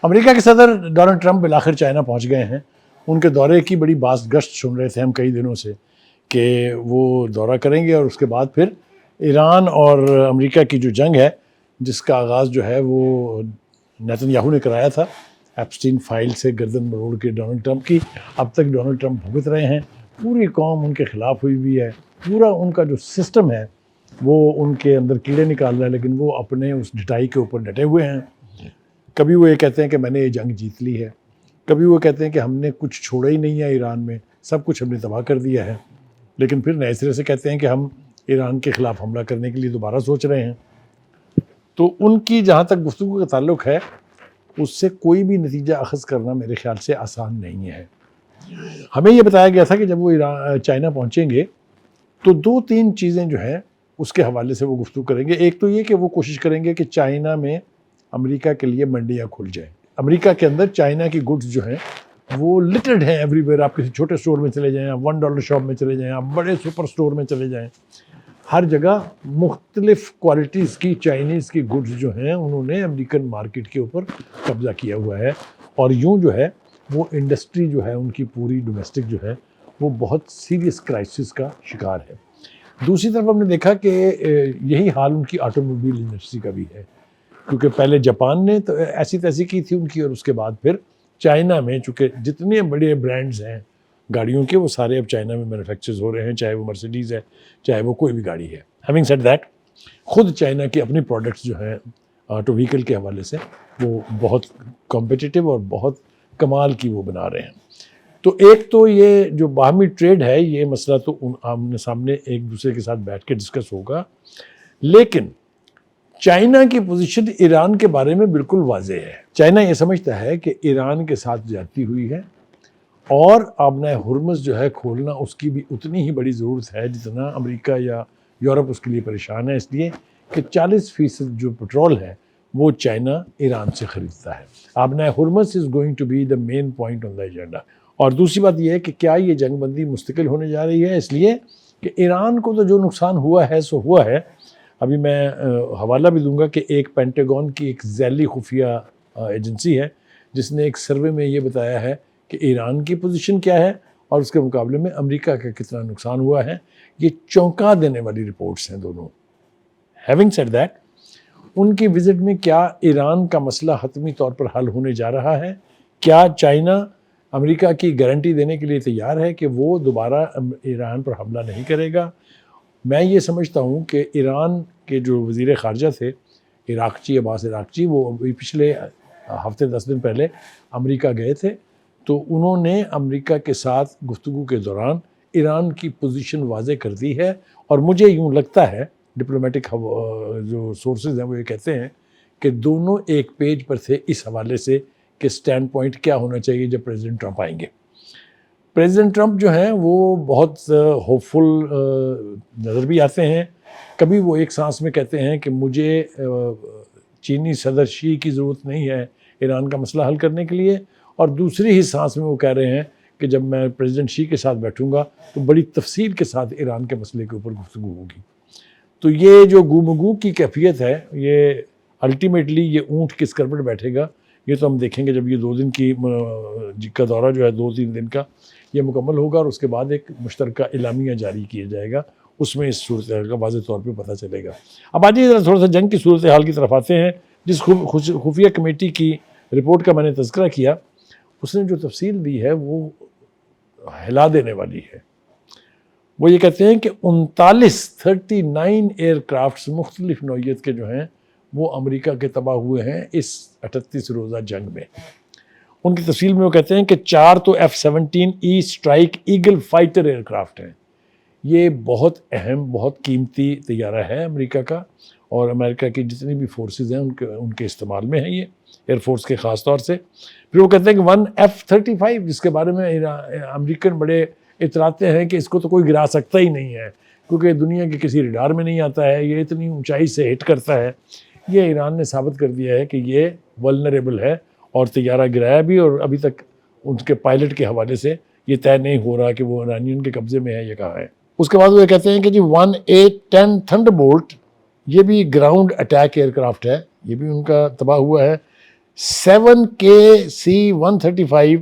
امریکہ کے صدر Donald Trump بالآخر چائنا پہنچ گئے ہیں. ان کے دورے کی بڑی باز گشت سن رہے تھے ہم کئی دنوں سے کہ وہ دورہ کریں گے اور اس کے بعد پھر ایران اور امریکہ کی جو جنگ ہے جس کا آغاز جو ہے وہ نیتن یاہو نے کرایا تھا ایپسٹین فائل سے گردن مروڑ کے ڈونلڈ ٹرمپ کی. اب تک ڈونلڈ ٹرمپ بھگت رہے ہیں, پوری قوم ان کے خلاف ہوئی ہوئی ہے, پورا ان کا جو سسٹم ہے وہ ان کے اندر کیڑے نکال رہا ہے, لیکن وہ اپنے اس ڈٹائی کے اوپر ڈٹے ہوئے ہیں. کبھی وہ یہ کہتے ہیں کہ میں نے یہ جنگ جیت لی ہے, کبھی وہ کہتے ہیں کہ ہم نے کچھ چھوڑا ہی نہیں ہے ایران میں, سب کچھ ہم نے تباہ کر دیا ہے, لیکن پھر نئے سرے سے کہتے ہیں کہ ہم ایران کے خلاف حملہ کرنے کے لیے دوبارہ سوچ رہے ہیں. تو ان کی جہاں تک گفتگو کا تعلق ہے اس سے کوئی بھی نتیجہ اخذ کرنا میرے خیال سے آسان نہیں ہے. ہمیں یہ بتایا گیا تھا کہ جب وہ چائنا پہنچیں گے تو 2-3 چیزیں جو ہیں اس کے حوالے سے وہ گفتگو کریں گے. ایک تو یہ کہ وہ کوشش کریں گے کہ چائنا میں امریکہ کے لیے منڈیاں کھل جائیں. امریکہ کے اندر چائنا کی گڈز جو ہیں وہ لٹرڈ ہیں ایوری ویئر. آپ کسی چھوٹے اسٹور میں چلے جائیں, آپ $1 شاپ میں چلے جائیں, آپ بڑے سپر اسٹور میں چلے جائیں, ہر جگہ مختلف کوالٹیز کی چائنیز کی گڈز جو ہیں انہوں نے امریکن مارکیٹ کے اوپر قبضہ کیا ہوا ہے. اور یوں جو ہے وہ انڈسٹری جو ہے ان کی پوری ڈومیسٹک جو ہے وہ بہت سیریس کرائسس کا شکار ہے. دوسری طرف ہم نے دیکھا کہ یہی حال ان کی آٹو موبائل انڈسٹری کا بھی ہے, کیونکہ پہلے جاپان نے تو ایسی تیسی کی تھی ان کی, اور اس کے بعد پھر چائنا میں چونکہ جتنے بڑے برانڈز ہیں گاڑیوں کے وہ سارے اب چائنا میں مینوفیکچرز ہو رہے ہیں, چاہے وہ مرسیڈیز ہے چاہے وہ کوئی بھی گاڑی ہے. ہیونگ سیڈ دیٹ, خود چائنا کی اپنی پروڈکٹس جو ہیں آٹو وہیکل کے حوالے سے وہ بہت کمپیٹیٹیو اور بہت کمال کی وہ بنا رہے ہیں. تو ایک تو یہ جو باہمی ٹریڈ ہے یہ مسئلہ تو آمنے سامنے ایک دوسرے کے ساتھ بیٹھ کے ڈسکس ہوگا, لیکن چائنا کی پوزیشن ایران کے بارے میں بالکل واضح ہے. چائنا یہ سمجھتا ہے کہ ایران کے ساتھ زیادتی ہوئی ہے اور آبنۂ ہرمز جو ہے کھولنا اس کی بھی اتنی ہی بڑی ضرورت ہے جتنا امریکہ یا یورپ اس کے لیے پریشان ہے, اس لیے کہ 40% جو پٹرول ہے وہ چائنا ایران سے خریدتا ہے. آبنۂ Hormuz is going to be the main point on the agenda. اور دوسری بات یہ ہے کہ کیا یہ جنگ بندی مستقل ہونے جا رہی ہے, اس لیے کہ ایران کو تو جو نقصان ہوا ہے سو ہوا ہے. ابھی میں حوالہ بھی دوں گا کہ ایک پینٹاگون کی ایک ذیلی خفیہ ایجنسی ہے جس نے ایک سروے میں یہ بتایا ہے کہ ایران کی پوزیشن کیا ہے اور اس کے مقابلے میں امریکہ کا کتنا نقصان ہوا ہے. یہ چونکا دینے والی رپورٹس ہیں دونوں. ہیونگ سیڈ دیٹ, ان کی وزٹ میں کیا ایران کا مسئلہ حتمی طور پر حل ہونے جا رہا ہے؟ کیا چائنا امریکہ کی گارنٹی دینے کے لیے تیار ہے کہ وہ دوبارہ ایران پر حملہ نہیں کرے گا؟ میں یہ سمجھتا ہوں کہ ایران کے جو وزیر خارجہ تھے عراقچی, عباس عراقچی, وہ ابھی پچھلے ہفتے 10 دن پہلے امریکہ گئے تھے, تو انہوں نے امریکہ کے ساتھ گفتگو کے دوران ایران کی پوزیشن واضح کر دی ہے. اور مجھے یوں لگتا ہے ڈپلومیٹک جو سورسز ہیں وہ یہ کہتے ہیں کہ دونوں ایک پیج پر تھے اس حوالے سے کہ سٹینڈ پوائنٹ کیا ہونا چاہیے جب پریزیڈنٹ ٹرمپ آئیں گے. پریزیڈنٹ ٹرمپ جو ہیں وہ بہت ہوپ فل نظر بھی آتے ہیں. کبھی وہ ایک سانس میں کہتے ہیں کہ مجھے چینی صدر شی کی ضرورت نہیں ہے ایران کا مسئلہ حل کرنے کے لیے, اور دوسری ہی سانس میں وہ کہہ رہے ہیں کہ جب میں پریزیڈنٹ شی کے ساتھ بیٹھوں گا تو بڑی تفصیل کے ساتھ ایران کے مسئلے کے اوپر گفتگو ہوگی. تو یہ جو گو کی کیفیت ہے یہ الٹیمیٹلی یہ اونٹ کس کر پر بیٹھے گا یہ تو ہم دیکھیں گے جب یہ 2 دن کا دورہ جو ہے 2-3 دن کا یہ مکمل ہوگا, اور اس کے بعد ایک مشترکہ اعلامیہ جاری کیا جائے گا, اس میں اس صورتحال کا واضح طور پہ پتہ چلے گا. اب آج ذرا تھوڑا سا جنگ کی صورتحال کی طرف آتے ہیں. جس خفیہ کمیٹی کی رپورٹ کا میں نے تذکرہ کیا اس نے جو تفصیل دی ہے وہ ہلا دینے والی ہے. وہ یہ کہتے ہیں کہ 39 ایئر کرافٹس مختلف نوعیت کے جو ہیں وہ امریکہ کے تباہ ہوئے ہیں اس 38 روزہ جنگ میں. ان کی تفصیل میں وہ کہتے ہیں کہ 4 تو F-17E strike eagle fighter aircraft ہیں. یہ بہت اہم بہت قیمتی طیارہ ہے امریکہ کا, اور امریکہ کی جتنی بھی فورسز ہیں ان کے استعمال میں ہیں یہ ایئر فورس کے خاص طور سے. پھر وہ کہتے ہیں کہ 1 F-35 جس کے بارے میں امریکن بڑے اتراتے ہیں کہ اس کو تو کوئی گرا سکتا ہی نہیں ہے کیونکہ دنیا کے کسی ریڈار میں نہیں آتا ہے, یہ اتنی اونچائی سے ہٹ کرتا ہے. یہ ایران نے ثابت کر دیا ہے کہ یہ ولنریبل ہے اور طیارہ گرایا بھی, اور ابھی تک ان کے پائلٹ کے حوالے سے یہ طے نہیں ہو رہا کہ وہ ایرانیوں کے قبضے میں ہے یا کہاں ہے. اس کے بعد وہ یہ کہتے ہیں کہ جی 1A-10 تھنڈر بولٹ یہ بھی گراؤنڈ اٹیک ایئر کرافٹ ہے, یہ بھی ان کا تباہ ہوا ہے. 7KC-135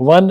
1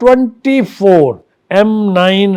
24 M9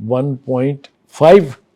1.5